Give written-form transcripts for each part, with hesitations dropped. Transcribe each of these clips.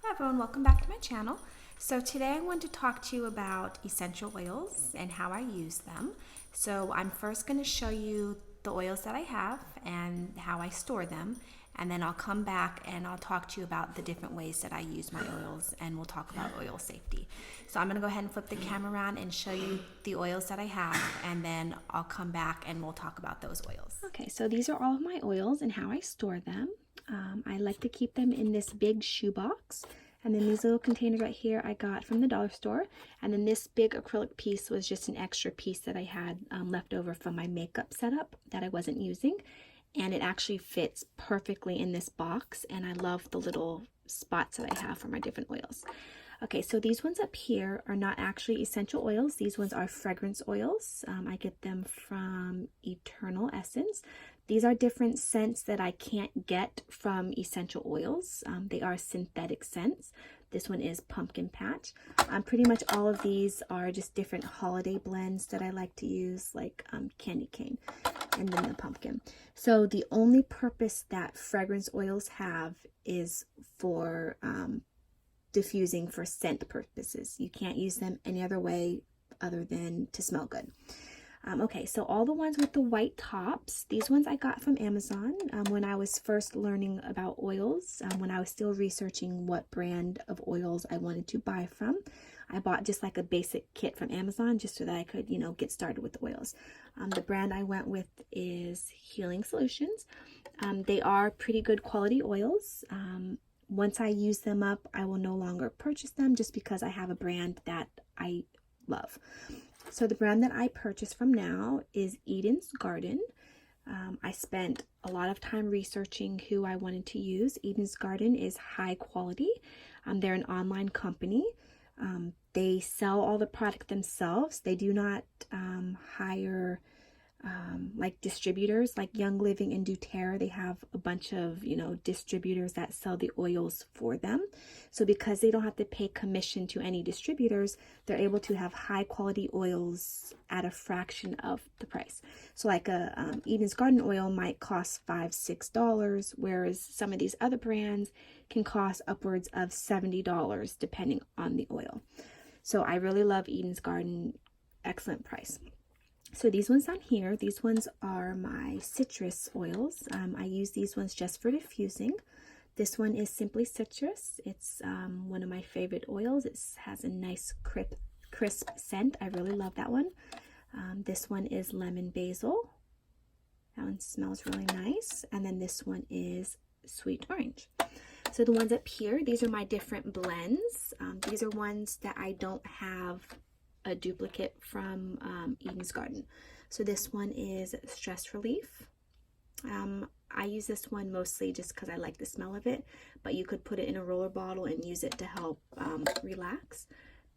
Hi everyone, welcome back to my channel. So today I want to talk to you about essential oils and how I use them. So I'm first going to show you the oils that I have and how I store them, and then I'll come back and I'll talk to you about the different ways that I use my oils, and we'll talk about oil safety. So I'm going to go ahead and flip the camera around and show you the oils that I have, and then I'll come back and we'll talk about those oils. Okay, so these are all of my oils and how I store them. I like to keep them in this big shoebox. And then these little containers right here I got from the dollar store. And then this big acrylic piece was just an extra piece that I had left over from my makeup setup that I wasn't using. And it actually fits perfectly in this box. And I love the little spots that I have for my different oils. Okay, so these ones up here are not actually essential oils. These ones are fragrance oils. I get them from Eternal Essence. These are different scents that I can't get from essential oils. They are synthetic scents. This one is Pumpkin Patch. Pretty much all of these are just different holiday blends that I like to use, like candy cane and then the pumpkin. So the only purpose that fragrance oils have is for diffusing for scent purposes. You can't use them any other way other than to smell good. Okay, so all the ones with the white tops, these ones I got from Amazon when I was first learning about oils, when I was still researching what brand of oils I wanted to buy from. I bought just like a basic kit from Amazon just so that I could, get started with the oils. The brand I went with is Healing Solutions. They are pretty good quality oils. Once I use them up, I will no longer purchase them just because I have a brand that I love. So the brand that I purchase from now is Eden's Garden. I spent a lot of time researching who I wanted to use. Eden's Garden is high quality. They're an online company. They sell all the product themselves. They do not hire like distributors like Young Living and doTERRA. They have a bunch of distributors that sell the oils for them. So because they don't have to pay commission to any distributors, they're able to have high quality oils at a fraction of the price. So like a Eden's Garden oil might cost $5-6, whereas some of these other brands can cost upwards of $70 depending on the oil. So I really love Eden's Garden. Excellent price. So these ones on here, these ones are my citrus oils. I use these ones just for diffusing. This one is Simply Citrus. It's one of my favorite oils. It has a nice crisp scent. I really love that one. This one is Lemon Basil. That one smells really nice. And then this one is Sweet Orange. So the ones up here, these are my different blends. These are ones that I don't have a duplicate from Eden's Garden. So this one is Stress Relief. I use this one mostly just because I like the smell of it, but you could put it in a roller bottle and use it to help relax.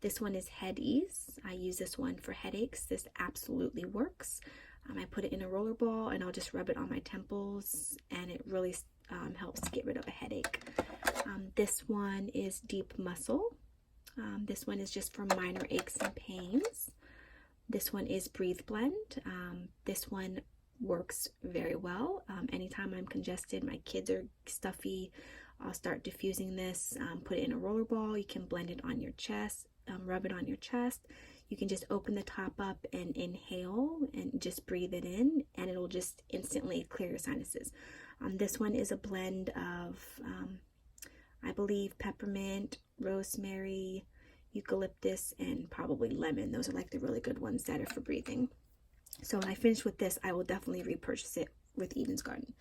This one is Head Ease. I use this one for headaches. This absolutely works. I put it in a roller ball and I'll just rub it on my temples, and it really helps get rid of a headache. This one is Deep Muscle. This one is just for minor aches and pains. This one is Breathe Blend. This one works very well. Anytime I'm congested, my kids are stuffy, I'll start diffusing this. Put it in a roller ball. You can blend it on your chest, rub it on your chest. You can just open the top up and inhale and just breathe it in, and it'll just instantly clear your sinuses. This one is a blend of I believe peppermint, rosemary, eucalyptus, and probably lemon. Those are like the really good ones that are for breathing. So when I finish with this, I will definitely repurchase it with Eden's Garden.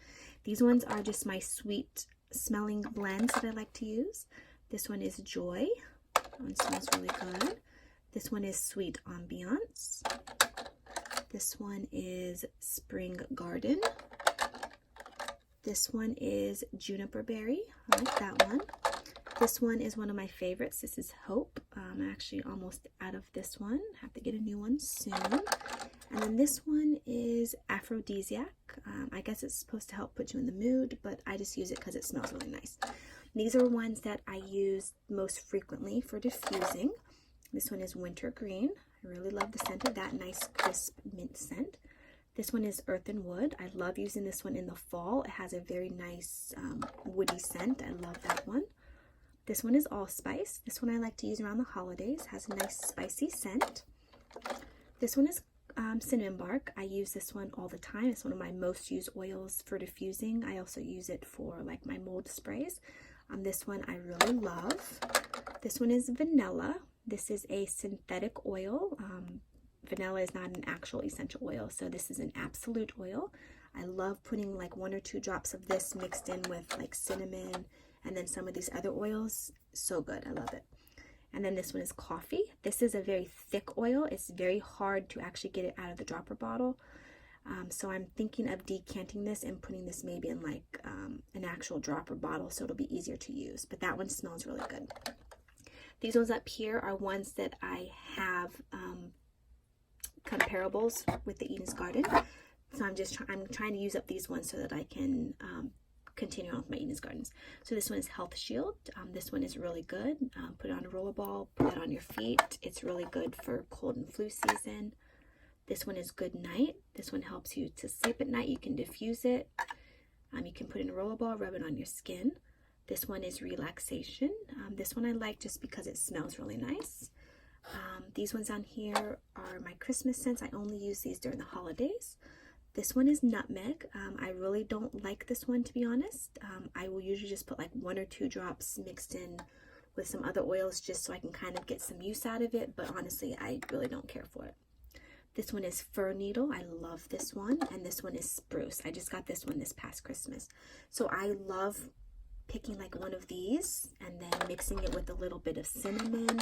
These ones are just my sweet smelling blends that I like to use. This one is Joy. That one smells really good. This one is Sweet Ambiance. This one is Spring Garden. This one is Juniper Berry. I like that one. This one is one of my favorites. This is Hope. I'm actually almost out of this one. Have to get a new one soon. And then this one is Aphrodisiac. I guess it's supposed to help put you in the mood, but I just use it because it smells really nice. These are ones that I use most frequently for diffusing. This one is Winter Green. I really love the scent of that, nice crisp mint scent. This one is Earth and Wood. I love using this one in the fall. It has a very nice woody scent. I love that one. This one is allspice. This one I like to use around the holidays. Has a nice spicy scent. This one is cinnamon bark. I use this one all the time. It's one of my most used oils for diffusing. I also use it for like my mold sprays. This one I really love. This one is vanilla. This is a synthetic oil. Vanilla is not an actual essential oil, so this is an absolute oil. I love putting like 1 or 2 drops of this mixed in with like cinnamon and then some of these other oils. So good. I love it. And then this one is coffee. This is a very thick oil. It's very hard to actually get it out of the dropper bottle. So I'm thinking of decanting this and putting this maybe in like an actual dropper bottle so it'll be easier to use. But that one smells really good. These ones up here are ones that I have comparables with the Eden's Garden. So I'm trying to use up these ones so that I can continue on with my Eden's Gardens. So this one is Health Shield. This one is really good. Put it on a rollerball, put that on your feet. It's really good for cold and flu season. This one is Good Night. This one helps you to sleep at night. You can diffuse it. You can put it in a rollerball, rub it on your skin. This one is Relaxation. This one I like just because it smells really nice. These ones on here are my Christmas scents. I only use these during the holidays. This one is Nutmeg. I really don't like this one, to be honest. I will usually just put like 1 or 2 drops mixed in with some other oils just so I can kind of get some use out of it, but honestly I really don't care for it. This one is Fir Needle. I love this one. And this one is Spruce. I just got this one this past Christmas. So I love picking like one of these and then mixing it with a little bit of cinnamon,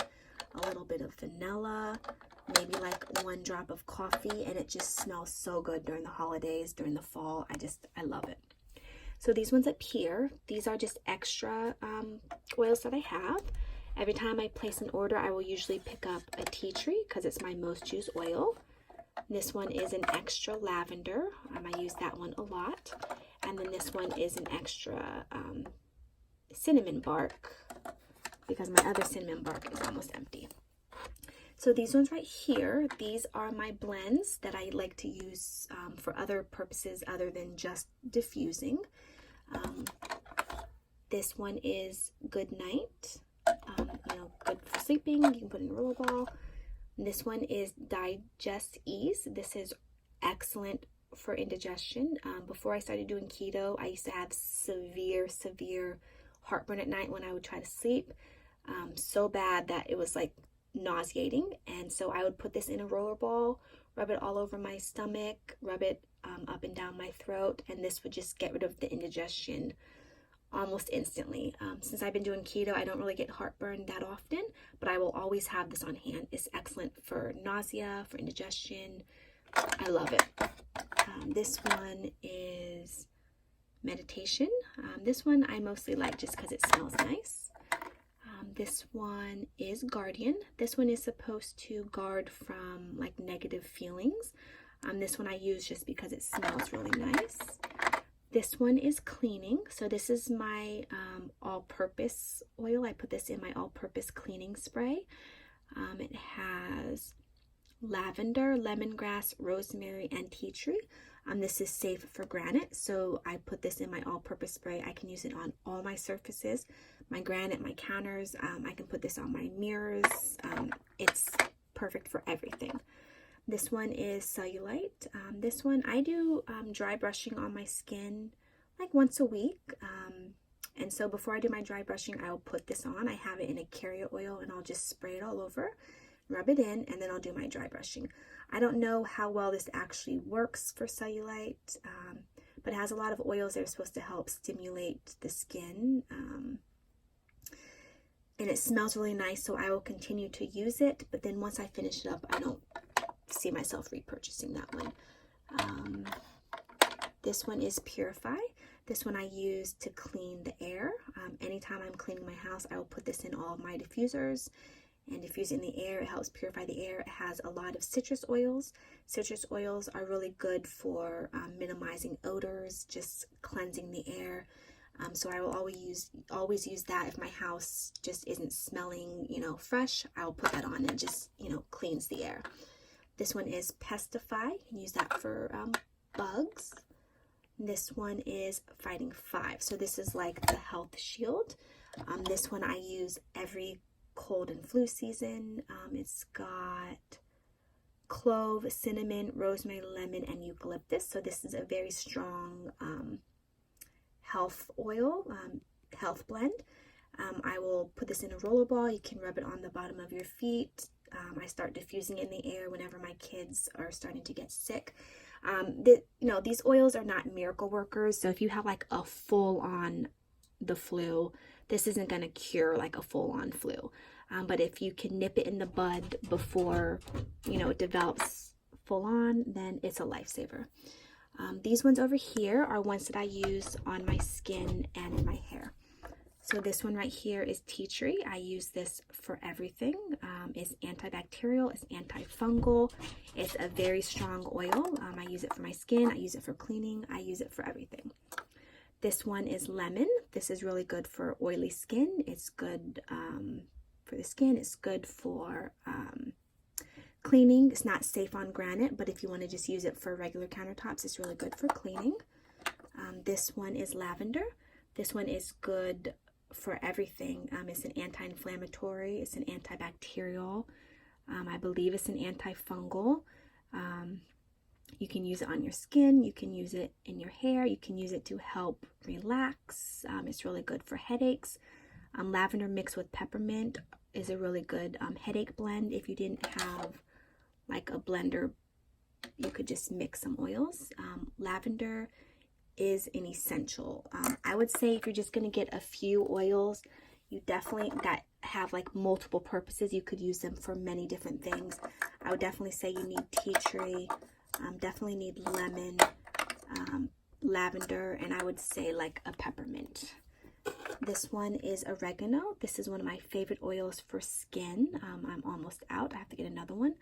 a little bit of vanilla, maybe like 1 drop of coffee, and it just smells so good during the holidays, during the fall. I love it. So these ones up here, these are just extra oils that I have. Every time I place an order, I will usually pick up a tea tree because it's my most used oil. This one is an extra lavender. I use that one a lot. And then this one is an extra cinnamon bark because my other cinnamon bark is almost empty. So these ones right here, these are my blends that I like to use for other purposes other than just diffusing. This one is Good Night. Good for sleeping. You can put in a rollerball. This one is Digest Ease. This is excellent for indigestion. Before I started doing keto, I used to have severe heartburn at night when I would try to sleep. So bad that it was like nauseating. And so I would put this in a rollerball, rub it all over my stomach, rub it up and down my throat, and this would just get rid of the indigestion almost instantly. Since I've been doing keto, I don't really get heartburn that often, but I will always have this on hand. It's excellent for nausea, for indigestion. I love it. This one is Meditation. This one I mostly like just because it smells nice. This one is Guardian. This one is supposed to guard from like negative feelings. This one I use just because it smells really nice. This one is Cleaning. So this is my all-purpose oil. I put this in my all-purpose cleaning spray. It has lavender, lemongrass, rosemary, and tea tree. This is safe for granite, so I put this in my all-purpose spray. I can use it on all my surfaces, my granite, my counters. I can put this on my mirrors. It's perfect for everything. This one is Cellulite. This one I do dry brushing on my skin like once a week. And so before I do my dry brushing, I'll put this on. I have it in a carrier oil and I'll just spray it all over, rub it in, and then I'll do my dry brushing. I don't know how well this actually works for cellulite, but it has a lot of oils that are supposed to help stimulate the skin. And it smells really nice, so I will continue to use it. But then once I finish it up, I don't see myself repurchasing that one. This one is Purify. This one I use to clean the air. Anytime I'm cleaning my house, I will put this in all of my diffusers and diffuse in the air. It helps purify the air. It has a lot of citrus oils. Citrus oils are really good for minimizing odors, just cleansing the air. So I will always use that if my house just isn't smelling, fresh. I'll put that on and just, cleans the air. This one is Pestify. You can use that for bugs. This one is Fighting 5. So this is like the Health Shield. This one I use every cold and flu season. It's got clove, cinnamon, rosemary, lemon, and eucalyptus. So this is a very strong health oil, health blend. I will put this in a rollerball. You can rub it on the bottom of your feet. I start diffusing in the air whenever my kids are starting to get sick. These oils are not miracle workers. So if you have like a full-on the flu, this isn't going to cure like a full-on flu. But if you can nip it in the bud before, it develops full-on, then it's a lifesaver. These ones over here are ones that I use on my skin and in my hair. So this one right here is tea tree. I use this for everything. It's antibacterial, it's antifungal. It's a very strong oil. I use it for my skin, I use it for cleaning, I use it for everything. This one is lemon. This is really good for oily skin. It's good for the skin. It's good for cleaning. It's not safe on granite, but if you want to just use it for regular countertops, it's really good for cleaning. This one is lavender. This one is good for everything. It's an anti-inflammatory, it's an antibacterial, I believe it's an antifungal. You can use it on your skin, you can use it in your hair, you can use it to help relax. It's really good for headaches. Lavender mixed with peppermint is a really good headache blend. If you didn't have like a blender, you could just mix some oils. Lavender is an essential. I would say if you're just going to get a few oils, you definitely, that have like multiple purposes, you could use them for many different things. I would definitely say you need tea tree, definitely need lemon, lavender, and I would say like a peppermint. This one is oregano. This is one of my favorite oils for skin. I'm almost out. I have to get another one.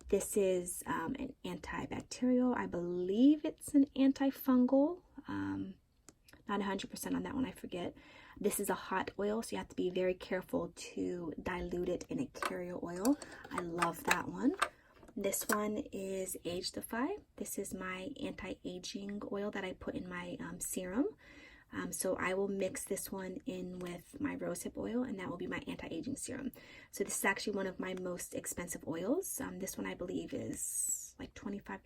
This is an antibacterial. I believe it's an antifungal. Not 100% on that one, I forget. This is a hot oil, so you have to be very careful to dilute it in a carrier oil. I love that one. This one is Age Defy. This is my anti-aging oil that I put in my serum. So I will mix this one in with my rosehip oil, and that will be my anti-aging serum. So this is actually one of my most expensive oils. This one I believe is like $25,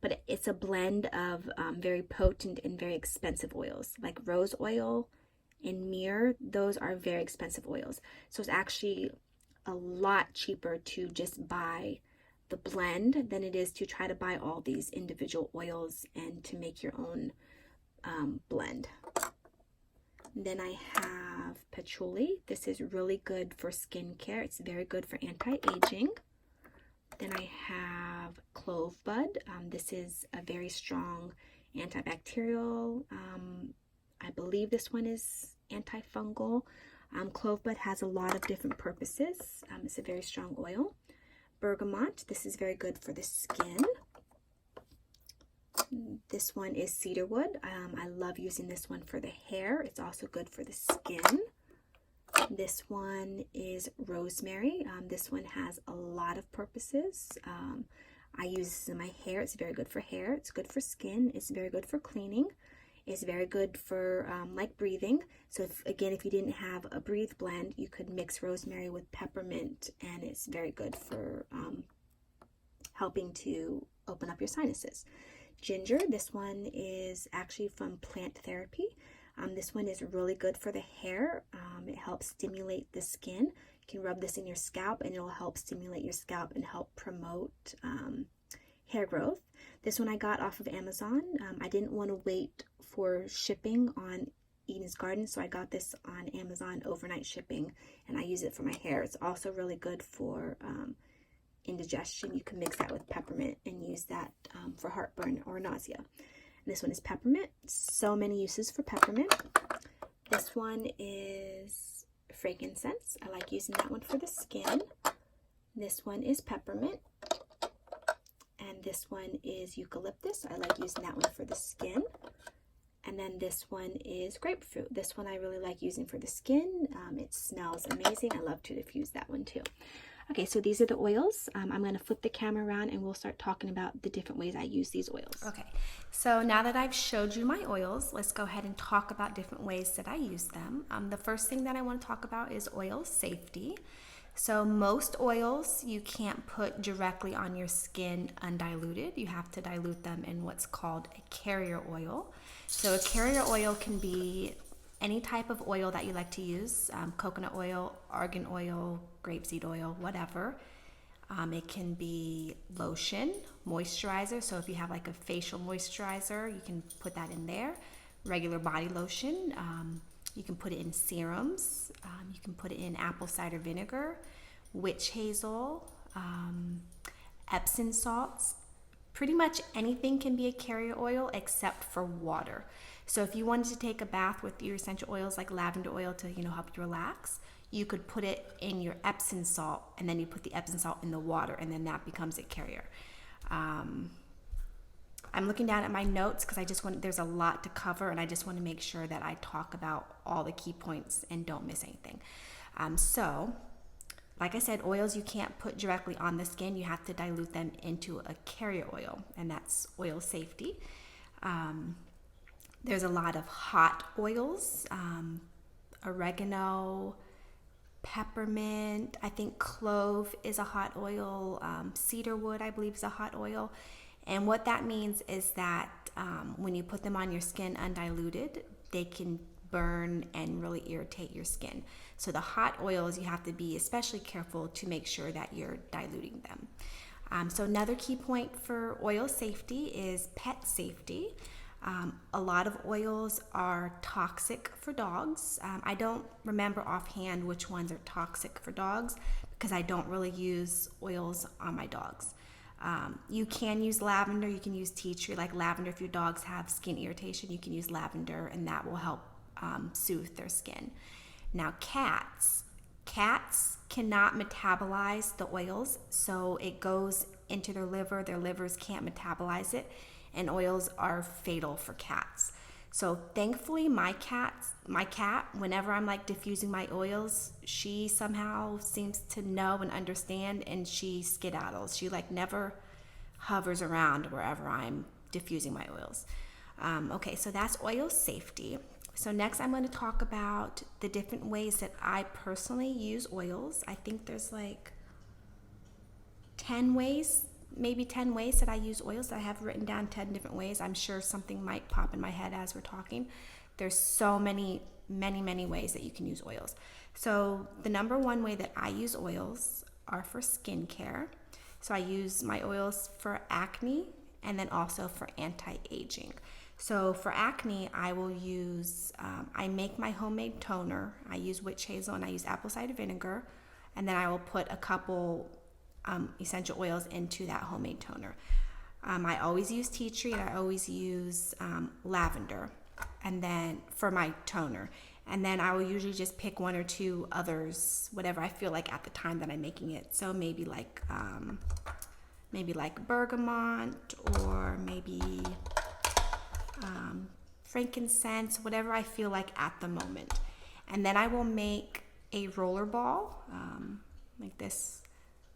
but it's a blend of very potent and very expensive oils. Like rose oil and myrrh, those are very expensive oils. So it's actually a lot cheaper to just buy the blend than it is to try to buy all these individual oils and to make your own blend. Then I have patchouli. This is really good for skincare. It's very good for anti-aging. Then I have clove bud. This is a very strong antibacterial. I believe this one is antifungal. Clove bud has a lot of different purposes. It's a very strong oil. Bergamot. This is very good for the skin. This one is cedarwood. I love using this one for the hair. It's also good for the skin. This one is rosemary. This one has a lot of purposes. I use this in my hair. It's very good for hair. It's good for skin. It's very good for cleaning. It's very good for like breathing. So if you didn't have a breathe blend, you could mix rosemary with peppermint, and it's very good for helping to open up your sinuses. Ginger, this one is actually from Plant Therapy. This one is really good for the hair. It helps stimulate the skin. You can rub this in your scalp and it'll help stimulate your scalp and help promote hair growth. This one I got off of Amazon. I didn't want to wait for shipping on Eden's Garden, so I got this on Amazon overnight shipping, and I use it for my hair. It's also really good for indigestion. You can mix that with peppermint and use that for heartburn or nausea. And this one is peppermint. So many uses for peppermint. This one is frankincense. I like using that one for the skin. This one is peppermint. And this one is eucalyptus. I like using that one for the skin. And then this one is grapefruit. This one I really like using for the skin. It smells amazing. I love to diffuse that one too. Okay, so these are the oils. I'm going to flip the camera around and we'll start talking about the different ways I use these oils. Okay, so now that I've showed you my oils, let's go ahead and talk about different ways that I use them. The first thing that I want to talk about is oil safety. So most oils you can't put directly on your skin undiluted. You have to dilute them in what's called a carrier oil. So a carrier oil can be any type of oil that you like to use, coconut oil, argan oil, grapeseed oil, whatever. It can be lotion, moisturizer. So if you have like a facial moisturizer, you can put that in there. Regular body lotion. You can put it in serums. You can put it in apple cider vinegar, witch hazel, Epsom salts. Pretty much anything can be a carrier oil except for water. So if you wanted to take a bath with your essential oils like lavender oil to help you relax, you could put it in your Epsom salt, and then you put the Epsom salt in the water, and then that becomes a carrier. I'm looking down at my notes because there's a lot to cover, and I just want to make sure that I talk about all the key points and don't miss anything. So, like I said, oils you can't put directly on the skin. You have to dilute them into a carrier oil, and that's oil safety. There's a lot of hot oils, oregano, peppermint, I think clove is a hot oil, cedarwood I believe is a hot oil. And what that means is that when you put them on your skin undiluted, they can burn and really irritate your skin. So the hot oils, you have to be especially careful to make sure that you're diluting them. So another key point for oil safety is pet safety. A lot of oils are toxic for dogs. I don't remember offhand which ones are toxic for dogs because I don't really use oils on my dogs. You can use lavender, you can use tea tree, like lavender if your dogs have skin irritation, you can use lavender and that will help soothe their skin. Now cats cannot metabolize the oils, so it goes into their livers can't metabolize it, and oils are fatal for cats. So thankfully my cat, whenever I'm like diffusing my oils, she somehow seems to know and understand, and she skedaddles. She like never hovers around wherever I'm diffusing my oils. Okay, so that's oil safety. So next I'm going to talk about the different ways that I personally use oils. I think there's like 10 ways that I use oils. I have written down 10 different ways. I'm sure something might pop in my head as we're talking. There's so many ways that you can use oils. So the number one way that I use oils are for skincare. So I use my oils for acne and then also for anti-aging. So for acne, I will use, I make my homemade toner. I use witch hazel and I use apple cider vinegar. And then I will put a couple essential oils into that homemade toner. I always use tea tree and I always use lavender and then for my toner. And then I will usually just pick one or two others, whatever I feel like at the time that I'm making it. So maybe like bergamot or maybe frankincense, whatever I feel like at the moment. And then I will make a rollerball like this.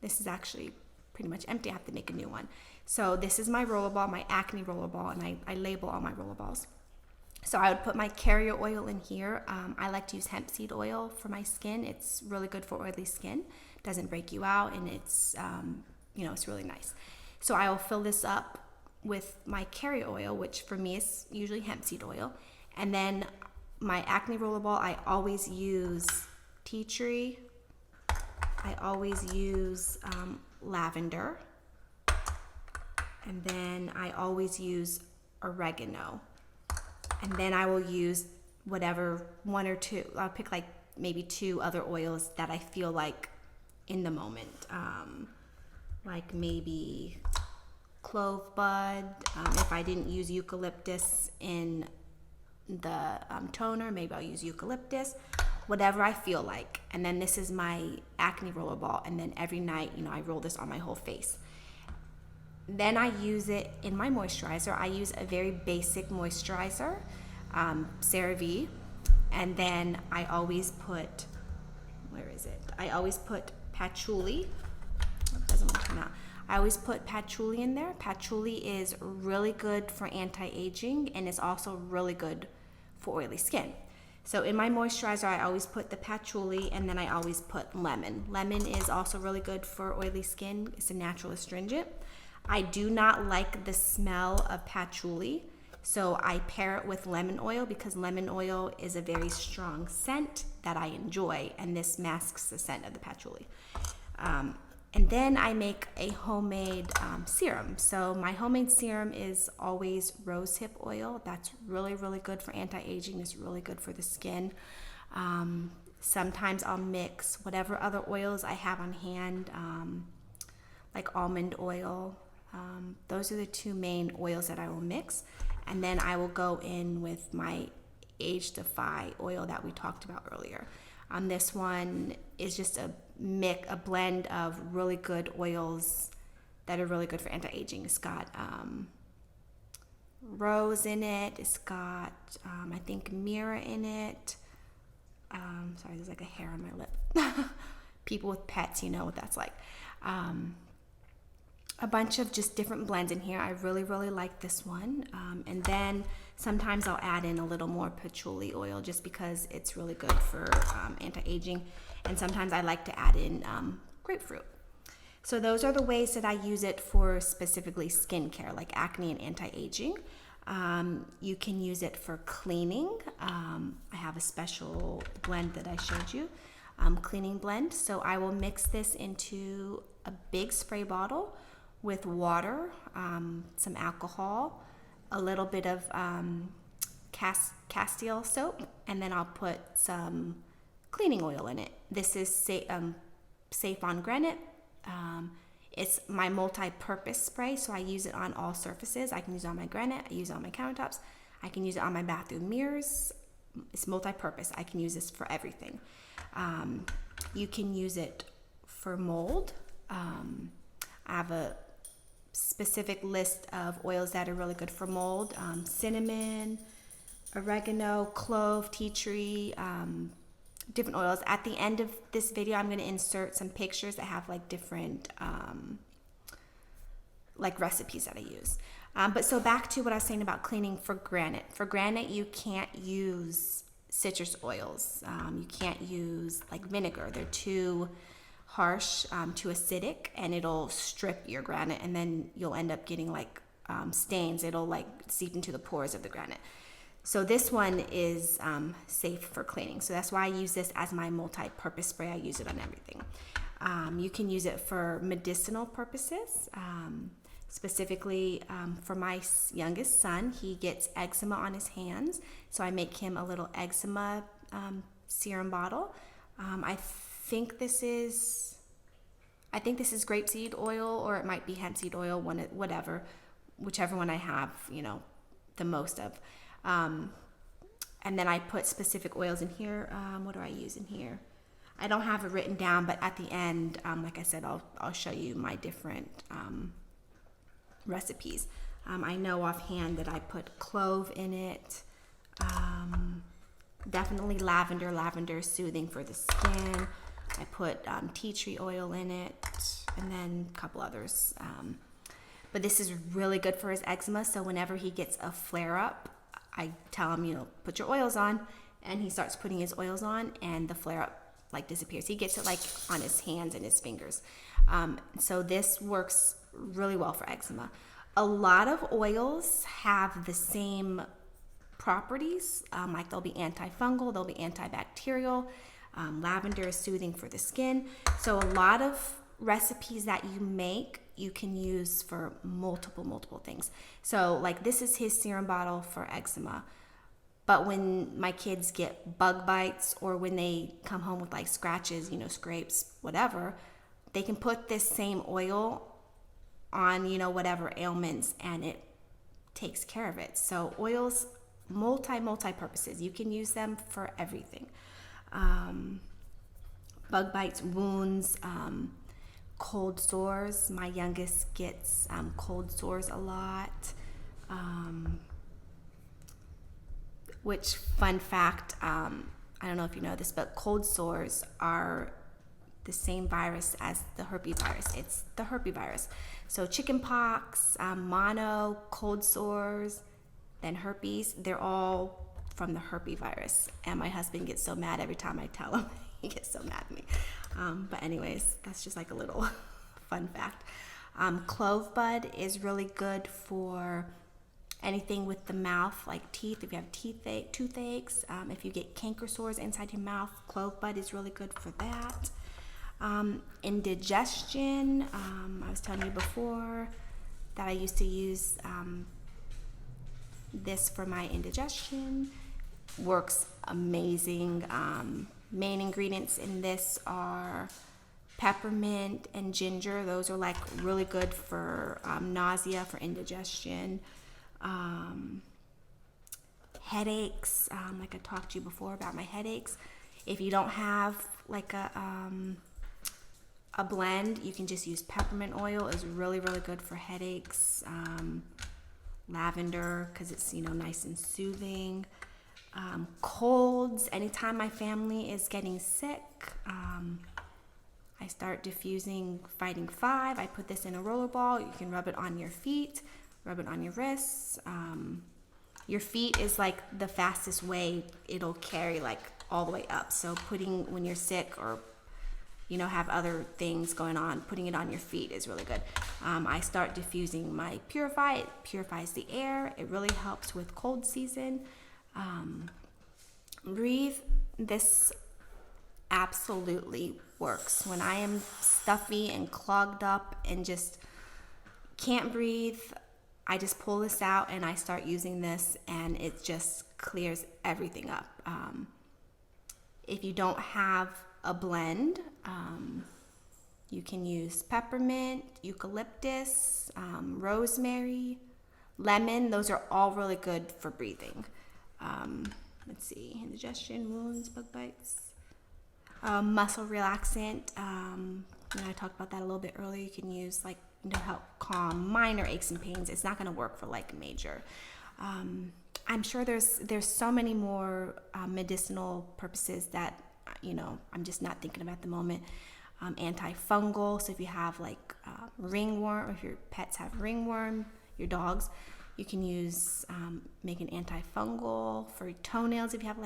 This is actually pretty much empty. I have to make a new one. So this is my rollerball, my acne rollerball, and I label all my rollerballs. So I would put my carrier oil in here. I like to use hemp seed oil for my skin. It's really good for oily skin. Doesn't break you out, and it's it's really nice. So I will fill this up with my carrier oil, which for me is usually hemp seed oil. And then my acne rollerball, I always use tea tree. I always use lavender. And then I always use oregano. And then I will use whatever one or two, I'll pick like maybe two other oils that I feel like in the moment. Like maybe clove bud. If I didn't use eucalyptus in the toner, maybe I'll use eucalyptus. Whatever I feel like. And then this is my acne rollerball. And then every night, I roll this on my whole face. Then I use it in my moisturizer. I use a very basic moisturizer, CeraVe. And then I always put, I always put patchouli doesn't want to turn out. I always put patchouli in there. Patchouli is really good for anti-aging and is also really good for oily skin. So in my moisturizer, I always put the patchouli, and then I always put lemon. Lemon is also really good for oily skin. It's a natural astringent. I do not like the smell of patchouli, so I pair it with lemon oil because lemon oil is a very strong scent that I enjoy, and this masks the scent of the patchouli. And then I make a homemade serum. So my homemade serum is always rosehip oil. That's really, really good for anti-aging. It's really good for the skin. Sometimes I'll mix whatever other oils I have on hand, like almond oil. Those are the two main oils that I will mix. And then I will go in with my Age-Defy oil that we talked about earlier. This one is just a blend of really good oils that are really good for anti-aging. It's got rose in it. It's got, I think, myrrh in it. Sorry, there's like a hair on my lip. People with pets, you know what that's like. A bunch of just different blends in here. I really, really like this one. And then sometimes I'll add in a little more patchouli oil just because it's really good for anti-aging. And sometimes I like to add in grapefruit. So those are the ways that I use it for specifically skincare, like acne and anti-aging. You can use it for cleaning. I have a special blend that I showed you, cleaning blend. So I will mix this into a big spray bottle with water, some alcohol, a little bit of Castile soap, and then I'll put some cleaning oil in it. This is safe on granite. It's my multi-purpose spray, so I use it on all surfaces. I can use it on my granite, I use it on my countertops, I can use it on my bathroom mirrors. It's multi-purpose. I can use this for everything. You can use it for mold. I have a specific list of oils that are really good for mold. Cinnamon, oregano, clove, tea tree, different oils. At the end of this video, I'm going to insert some pictures that have like different like recipes that I use. But so back to what I was saying about cleaning for granite. For granite, you can't use citrus oils. You can't use like vinegar. They're too harsh, too acidic, and it'll strip your granite, and then you'll end up getting like stains. It'll like seep into the pores of the granite. So this one is safe for cleaning. So that's why I use this as my multi-purpose spray. I use it on everything. You can use it for medicinal purposes. Specifically for my youngest son, he gets eczema on his hands. So I make him a little eczema serum bottle. I think this is grapeseed oil, or it might be hemp seed oil, whichever one I have, the most of. And then I put specific oils in here. What do I use in here? I don't have it written down, but at the end, like I said, I'll show you my different recipes. I know offhand that I put clove in it. Definitely lavender. Lavender is soothing for the skin. I put tea tree oil in it, and then a couple others. But this is really good for his eczema. So whenever he gets a flare up, I tell him, put your oils on, and he starts putting his oils on, and the flare up like disappears. He gets it like on his hands and his fingers. So this works really well for eczema. A lot of oils have the same properties, like they'll be antifungal, they'll be antibacterial. Lavender is soothing for the skin. So a lot of recipes that you make, you can use for multiple things. So like this is his serum bottle for eczema. But when my kids get bug bites, or when they come home with like scratches, scrapes, whatever, they can put this same oil on, whatever ailments, and it takes care of it. So oils, multi-purposes. You can use them for everything. Bug bites, wounds, cold sores. My youngest gets cold sores a lot. Which, fun fact, I don't know if you know this, but cold sores are the same virus as the herpes virus. It's the herpes virus. So chicken pox, mono, cold sores, then herpes, they're all from the herpes virus. And my husband gets so mad every time I tell him. He gets so mad at me. But anyways, that's just like a little fun fact. Clove bud is really good for anything with the mouth, like teeth. If you have toothaches, if you get canker sores inside your mouth, clove bud is really good for that. Indigestion, I was telling you before that I used to use this for my indigestion. Works amazing. Main ingredients in this are peppermint and ginger. Those are like really good for nausea, for indigestion. Headaches, like I talked to you before about my headaches. If you don't have like a blend, you can just use peppermint oil. Is really good for headaches. Lavender, because it's nice and soothing. Colds, anytime my family is getting sick, I start diffusing Fighting 5. I put this in a rollerball. You can rub it on your feet, rub it on your wrists. Your feet is like the fastest way it'll carry like all the way up. So when you're sick or have other things going on, putting it on your feet is really good. I start diffusing my Purify. It purifies the air. It really helps with cold season. Breathe. This absolutely works. When I am stuffy and clogged up and just can't breathe, I just pull this out and I start using this, and it just clears everything up. If you don't have a blend, you can use peppermint, eucalyptus, rosemary, lemon. Those are all really good for breathing. Let's see, indigestion, wounds, bug bites. Muscle relaxant. I talked about that a little bit earlier. You can use help calm minor aches and pains. It's not going to work for like major. I'm sure there's so many more medicinal purposes that I'm just not thinking of at the moment. Antifungal. So if you have like ringworm, or if your pets have ringworm, your dogs, you can use make an antifungal for toenails. If you have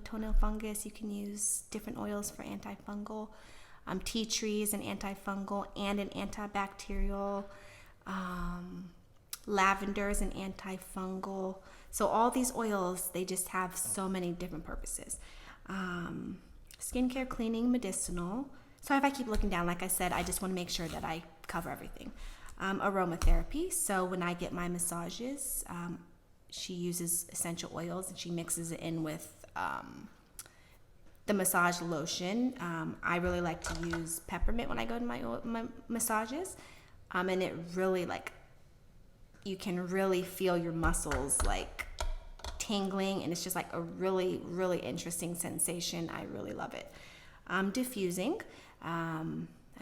toenail fungus, you can use different oils for antifungal. Tea tree is an antifungal and an antibacterial. Lavender is an antifungal. So all these oils, they just have so many different purposes. Skincare, cleaning, medicinal. So if I keep looking down, like I said, I just want to make sure that I cover everything. Aromatherapy. So when I get my massages, she uses essential oils and she mixes it in with the massage lotion. I really like to use peppermint when I go to my massages. And it really you can really feel your muscles tingling, and it's just a really interesting sensation. I really love it. Diffusing.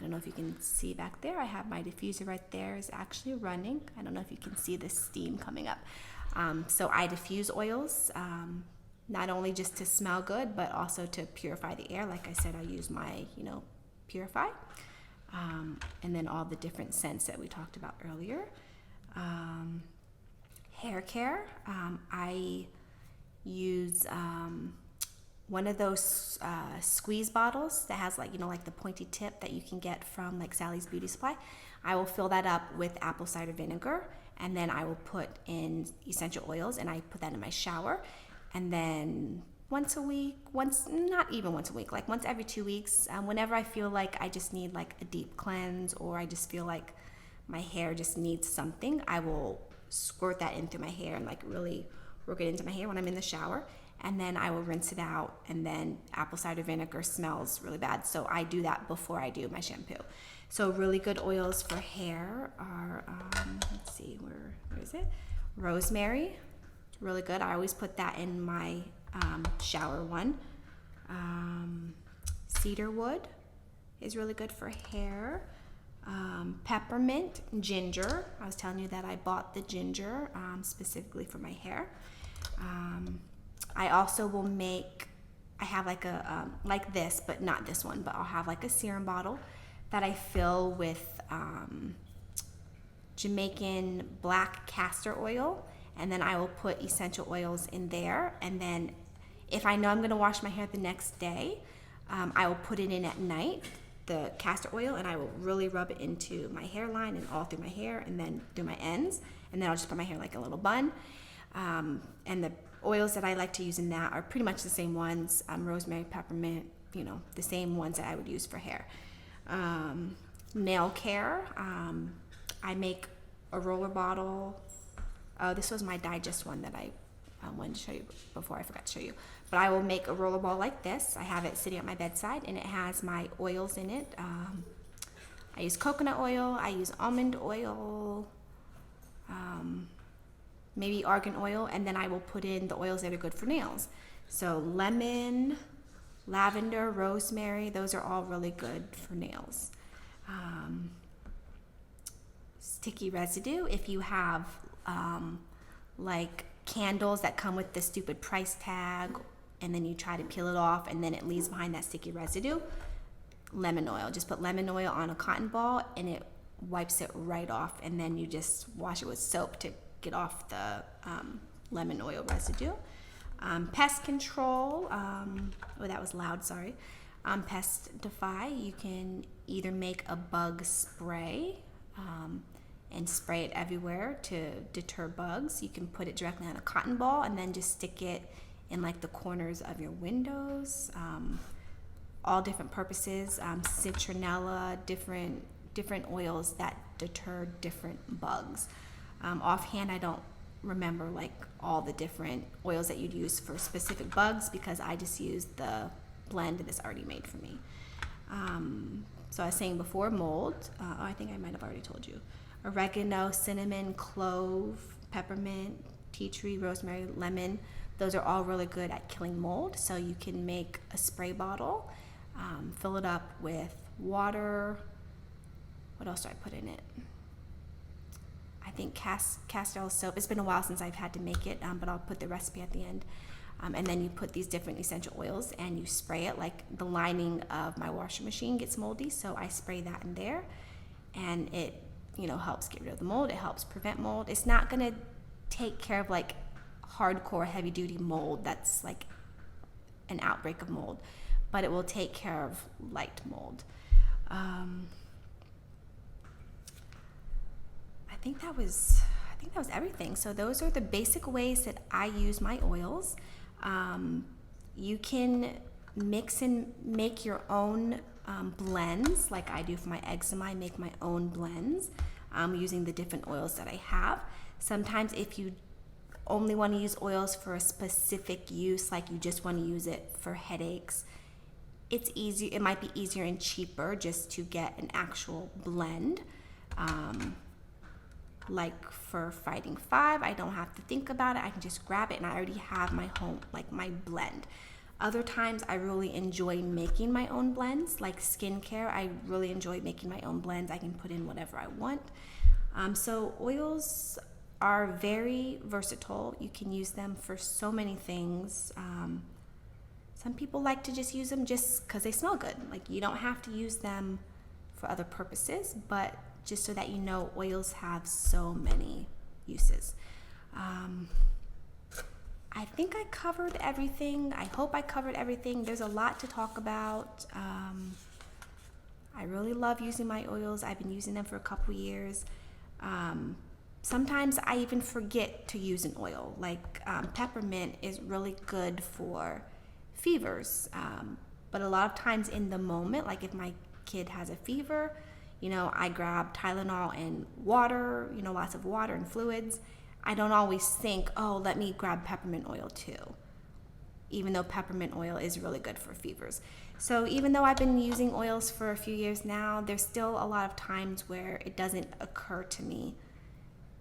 I don't know if you can see back there. I have my diffuser right there is actually running. I don't know if you can see the steam coming up. So I diffuse oils, not only just to smell good, but also to purify the air. Like I said, I use my, Purify. And then all the different scents that we talked about earlier. Hair care. I use one of those squeeze bottles that has like the pointy tip that you can get from Sally's Beauty Supply. I will fill that up with apple cider vinegar, and then I will put in essential oils, and I put that in my shower. And then once every 2 weeks, whenever I feel like I just need a deep cleanse, or I just feel like my hair just needs something, I will squirt that into my hair and really work it into my hair when I'm in the shower. And then I will rinse it out, and then apple cider vinegar smells really bad, so I do that before I do my shampoo. So really good oils for hair are, let's see, where is it? Rosemary, really good. I always put that in my shower one. Cedar wood is really good for hair. Peppermint, ginger. I was telling you that I bought the ginger specifically for my hair. I also will make I have like a, like this, but not this one, but I'll have like a serum bottle that I fill with Jamaican black castor oil, and then I will put essential oils in there. And then if I know I'm gonna wash my hair the next day, I will put it in at night, the castor oil, and I will really rub it into my hairline and all through my hair and then through my ends. And then I'll just put my hair like a little bun. And the oils that I like to use in that are pretty much the same ones, rosemary, peppermint, you know, the same ones that I would use for hair. Nail care, I make a roller bottle. Oh, this was my digest one that I wanted to show you before I forgot to show you. But I will make a roller ball like this. I have it sitting at my bedside, and it has my oils in it. I use coconut oil, I use almond oil, maybe argan oil, and then I will put in the oils that are good for nails. So lemon, lavender, rosemary, those are all really good for nails. Sticky residue, if you have like candles that come with the stupid price tag and then you try to peel it off and then it leaves behind that sticky residue, lemon oil. Just put lemon oil on a cotton ball and it wipes it right off, and then you just wash it with soap to get off the lemon oil residue. Pest Control, oh that was loud, sorry. Pestify, you can either make a bug spray and spray it everywhere to deter bugs. You can put it directly on a cotton ball and then just stick it in like the corners of your windows. All different purposes, citronella, different oils that deter different bugs. Offhand, I don't remember like all the different oils that you'd use for specific bugs because I just used the blend that's already made for me. So I was saying before, mold. I think I might have already told you. Oregano, cinnamon, clove, peppermint, tea tree, rosemary, lemon. Those are all really good at killing mold. So you can make a spray bottle, fill it up with water. What else do I put in it? I think castor soap. It's been a while since I've had to make it, but I'll put the recipe at the end. And then you put these different essential oils and you spray it. Like the lining of my washing machine gets moldy, so I spray that in there, and it, you know, helps get rid of the mold. It helps prevent mold. It's not gonna take care of like hardcore heavy duty mold that's like an outbreak of mold, but it will take care of light mold. I think that was everything. So those are the basic ways that I use my oils. You can mix and make your own blends, like I do for my eczema. I make my own blends using the different oils that I have. Sometimes if you only want to use oils for a specific use, like you just want to use it for headaches, it's easy. It might be easier and cheaper just to get an actual blend. Like for Fighting 5, I don't have to think about it. I can just grab it and I already have my home, like my blend. Other times I really enjoy making my own blends, like skincare. I really enjoy making my own blends. I can put in whatever I want. So oils are very versatile. You can use them for so many things. Some people like to just use them just because they smell good. Like you don't have to use them for other purposes, but just so that you know, oils have so many uses. I think I covered everything. I hope I covered everything. There's a lot to talk about. I really love using my oils. I've been using them for a couple years. Sometimes I even forget to use an oil. Like peppermint is really good for fevers. But a lot of times in the moment, like if my kid has a fever, you know, I grab Tylenol and water, you know, lots of water and fluids. I don't always think, oh, let me grab peppermint oil too, even though peppermint oil is really good for fevers. So even though I've been using oils for a few years now, there's still a lot of times where it doesn't occur to me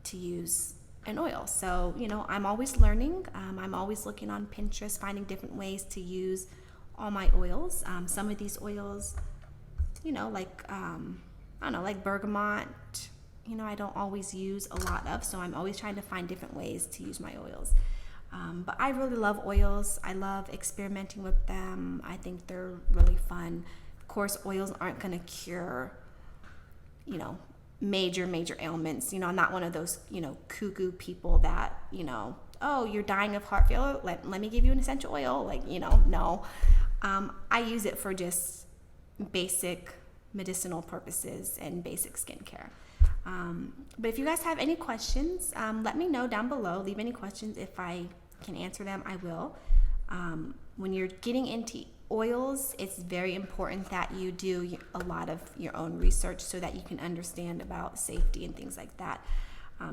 to use an oil. So, you know, I'm always learning. I'm always looking on Pinterest, finding different ways to use all my oils. Some of these oils, you know, like, I don't know, like bergamot, you know, I don't always use a lot of, so I'm always trying to find different ways to use my oils. But I really love oils. I love experimenting with them. I think they're really fun. Of course, oils aren't going to cure, you know, major ailments. You know, I'm not one of those, you know, cuckoo people that, you know, oh, you're dying of heart failure, let me give you an essential oil. Like, you know, no. I use it for just basic medicinal purposes and basic skincare. But if you guys have any questions, let me know down below. Leave any questions. If I can answer them, I will. When you're getting into oils, it's very important that you do a lot of your own research so that you can understand about safety and things like that.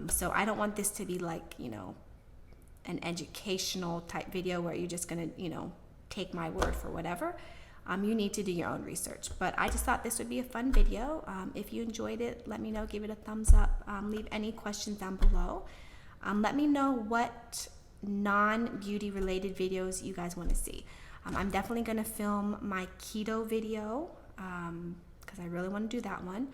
So I don't want this to be like, you know, an educational type video where you're just gonna, you know, take my word for whatever. You need to do your own research, but I just thought this would be a fun video. If you enjoyed it, let me know, give it a thumbs up. Leave any questions down below. Let me know what non-beauty related videos you guys want to see. I'm definitely going to film my keto video because I really want to do that one.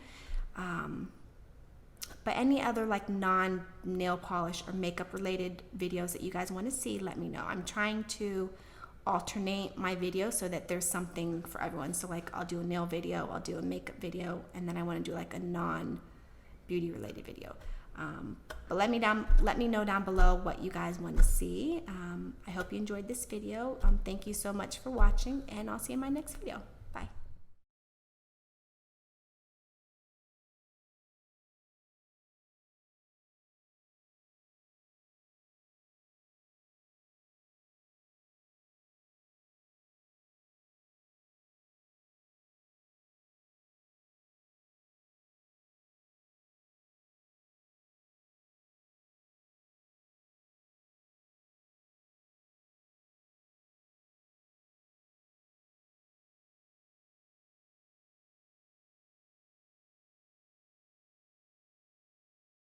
But any other like non-nail polish or makeup related videos that you guys want to see, let me know. I'm trying to alternate my videos so that there's something for everyone. So like I'll do a nail video, I'll do a makeup video, and then I want to do like a non-beauty related video. But let me know down below what you guys want to see. I hope you enjoyed this video. Thank you so much for watching, and I'll see you in my next video.